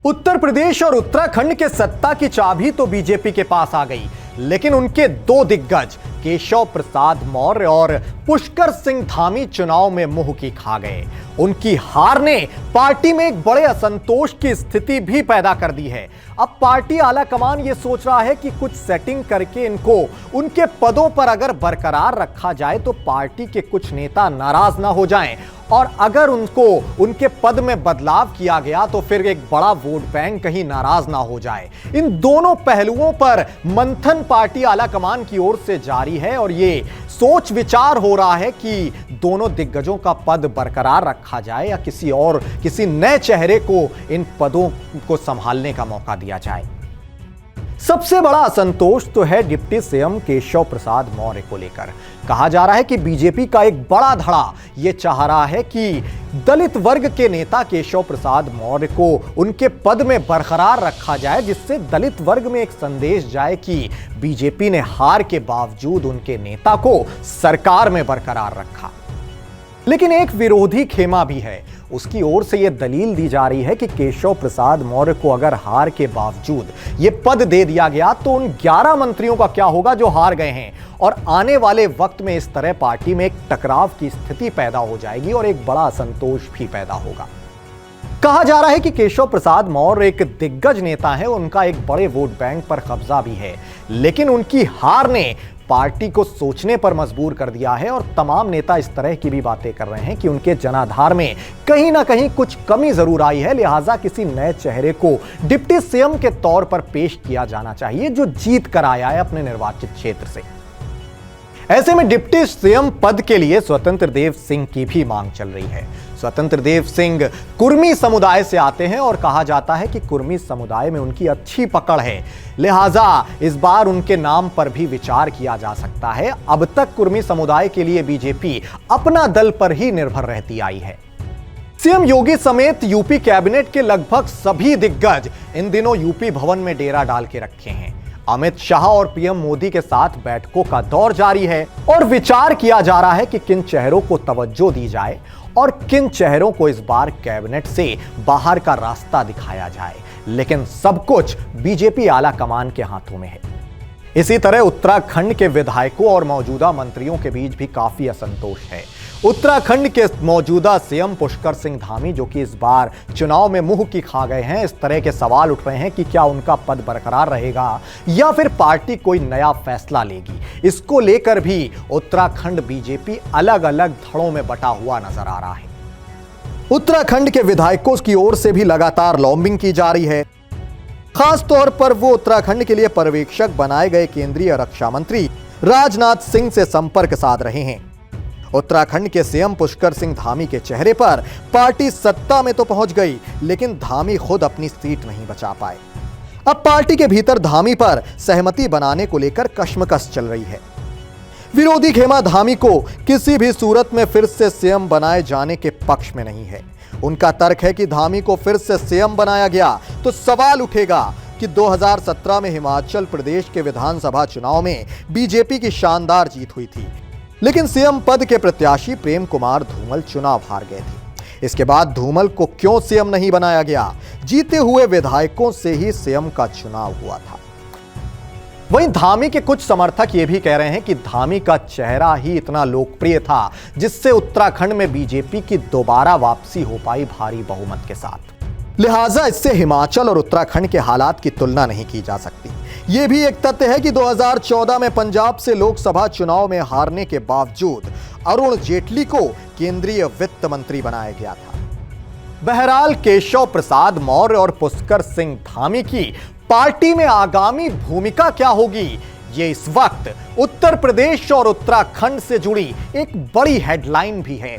उत्तर प्रदेश और उत्तराखंड के सत्ता की चाबी तो बीजेपी के पास आ गई, लेकिन उनके दो दिग्गज केशव प्रसाद मौर्य और पुष्कर सिंह धामी चुनाव में मुंह की खा गए। उनकी हार ने पार्टी में एक बड़े असंतोष की स्थिति भी पैदा कर दी है। अब पार्टी आलाकमान ये सोच रहा है कि कुछ सेटिंग करके इनको उनके पदों पर अगर बरकरार रखा जाए तो पार्टी के कुछ नेता नाराज ना हो जाएं, और अगर उनको उनके पद में बदलाव किया गया तो फिर एक बड़ा वोट बैंक कहीं नाराज ना हो जाए। इन दोनों पहलुओं पर मंथन पार्टी आलाकमान की ओर से जारी है और ये सोच विचार हो रहा है कि दोनों दिग्गजों का पद बरकरार रखा जाए या किसी नए चेहरे को इन पदों को संभालने का मौका दिया जाए। सबसे बड़ा असंतोष तो है डिप्टी सीएम केशव प्रसाद मौर्य को लेकर। कहा जा रहा है कि बीजेपी का एक बड़ा धड़ा यह चाह रहा है कि दलित वर्ग के नेता केशव प्रसाद मौर्य को उनके पद में बरकरार रखा जाए, जिससे दलित वर्ग में एक संदेश जाए कि बीजेपी ने हार के बावजूद उनके नेता को सरकार में बरकरार रखा। लेकिन एक विरोधी खेमा भी है। उसकी ओर से यह दलील दी जा रही है कि केशव प्रसाद मौर्य को अगर हार के बावजूद यह पद दे दिया गया तो उन 11 मंत्रियों का क्या होगा जो हार गए हैं, और आने वाले वक्त में इस तरह पार्टी में एक टकराव की स्थिति पैदा हो जाएगी और एक बड़ा असंतोष भी पैदा होगा। कहा जा रहा है कि केशव प्रसाद मौर्य एक दिग्गज नेता है, उनका एक बड़े वोट बैंक पर कब्जा भी है, लेकिन उनकी हार ने पार्टी को सोचने पर मजबूर कर दिया है और तमाम नेता इस तरह की भी बातें कर रहे हैं कि उनके जनाधार में कहीं ना कहीं कुछ कमी जरूर आई है, लिहाजा किसी नए चेहरे को डिप्टी सीएम के तौर पर पेश किया जाना चाहिए जो जीत कर आया है अपने निर्वाचित क्षेत्र से। ऐसे में डिप्टी सीएम पद के लिए स्वतंत्र देव सिंह की भी मांग चल रही है। स्वतंत्र देव सिंह कुर्मी समुदाय से आते हैं और कहा जाता है कि कुर्मी समुदाय में उनकी अच्छी पकड़ है, लिहाजा इस बार उनके नाम पर भी विचार किया जा सकता है। अब तक कुर्मी समुदाय के लिए बीजेपी अपना दल पर ही निर्भर रहती आई है। सीएम योगी समेत यूपी कैबिनेट के लगभग सभी दिग्गज इन दिनों यूपी भवन में डेरा डाल के रखे हैं। अमित शाह और पीएम मोदी के साथ बैठकों का दौर जारी है और विचार किया जा रहा है कि किन चेहरों को तवज्जो दी जाए और किन चेहरों को इस बार कैबिनेट से बाहर का रास्ता दिखाया जाए, लेकिन सब कुछ बीजेपी आला कमान के हाथों में है। इसी तरह उत्तराखंड के विधायकों और मौजूदा मंत्रियों के बीच भी काफी असंतोष है। उत्तराखंड के मौजूदा सीएम पुष्कर सिंह धामी, जो कि इस बार चुनाव में मुंह की खा गए हैं, इस तरह के सवाल उठ रहे हैं कि क्या उनका पद बरकरार रहेगा या फिर पार्टी कोई नया फैसला लेगी। इसको लेकर भी उत्तराखंड बीजेपी अलग अलग धड़ों में बटा हुआ नजर आ रहा है। उत्तराखंड के विधायकों की ओर से भी लगातार लॉबिंग की जा रही है। खास तौर पर वो उत्तराखंड के लिए पर्यवेक्षक बनाए गए केंद्रीय रक्षा मंत्री राजनाथ सिंह से संपर्क साध रहे हैं। उत्तराखंड के सीएम पुष्कर सिंह धामी के चेहरे पर पार्टी सत्ता में तो पहुंच गई, लेकिन धामी खुद अपनी सीट नहीं बचा पाए। अब पार्टी के भीतर धामी पर सहमति बनाने को लेकर कशमकश चल रही है। विरोधी खेमा धामी को किसी भी सूरत में फिर से सीएम बनाए जाने के पक्ष में नहीं है। उनका तर्क है कि धामी को फिर से सीएम बनाया गया तो सवाल उठेगा कि 2017 में हिमाचल प्रदेश के विधानसभा चुनाव में बीजेपी की शानदार जीत हुई थी, लेकिन सीएम पद के प्रत्याशी प्रेम कुमार धूमल चुनाव हार गए थे। इसके बाद धूमल को क्यों सीएम नहीं बनाया गया? जीते हुए विधायकों से ही सीएम का चुनाव हुआ था। वहीं धामी के कुछ समर्थक ये भी कह रहे हैं कि धामी का चेहरा ही इतना लोकप्रिय था जिससे उत्तराखंड में बीजेपी की दोबारा वापसी हो पाई भारी बहुमत के साथ, लिहाजा इससे हिमाचल और उत्तराखंड के हालात की तुलना नहीं की जा सकती। यह भी एक तथ्य है कि 2014 में पंजाब से लोकसभा चुनाव में हारने के बावजूद अरुण जेटली को केंद्रीय वित्त मंत्री बनाया गया था। बहरहाल केशव प्रसाद मौर्य और पुष्कर सिंह धामी की पार्टी में आगामी भूमिका क्या होगी, ये इस वक्त उत्तर प्रदेश और उत्तराखंड से जुड़ी एक बड़ी हेडलाइन भी है।